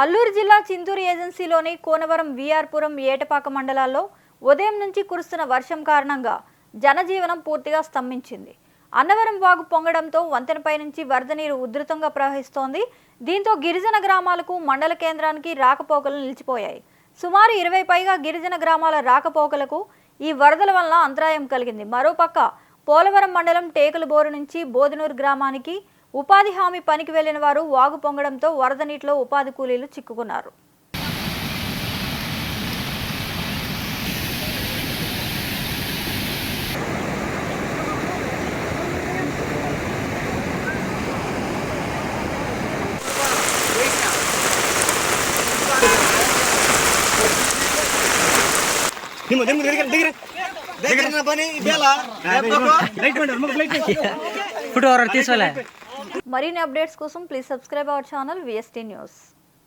అల్లూరు జిల్లా చింతూరు ఏజెన్సీలోని కోనవరం వీఆర్పురం ఏటపాక మండలాల్లో ఉదయం నుంచి కురుస్తున్న వర్షం కారణంగా జనజీవనం పూర్తిగా స్తంభించింది. అన్నవరం వాగు పొంగడంతో వంతెనపై నుంచి వరద నీరు ఉధృతంగా ప్రవహిస్తోంది. దీంతో గిరిజన గ్రామాలకు మండల కేంద్రానికి రాకపోకలు నిలిచిపోయాయి. సుమారు 20 పైగా గిరిజన గ్రామాల రాకపోకలకు ఈ వరదల వల్ల అంతరాయం కలిగింది. మరోపక్క పోలవరం మండలం టేకులబోరు నుంచి బోధనూరు గ్రామానికి ఉపాధి హామీ పనికి వెళ్లిన వారు వాగు పొంగడంతో వరద నీటిలో ఉపాధి కూలీలు చిక్కుకున్నారు. మరిన్ని అప్డేట్స్ కోసం please subscribe our channel VST news.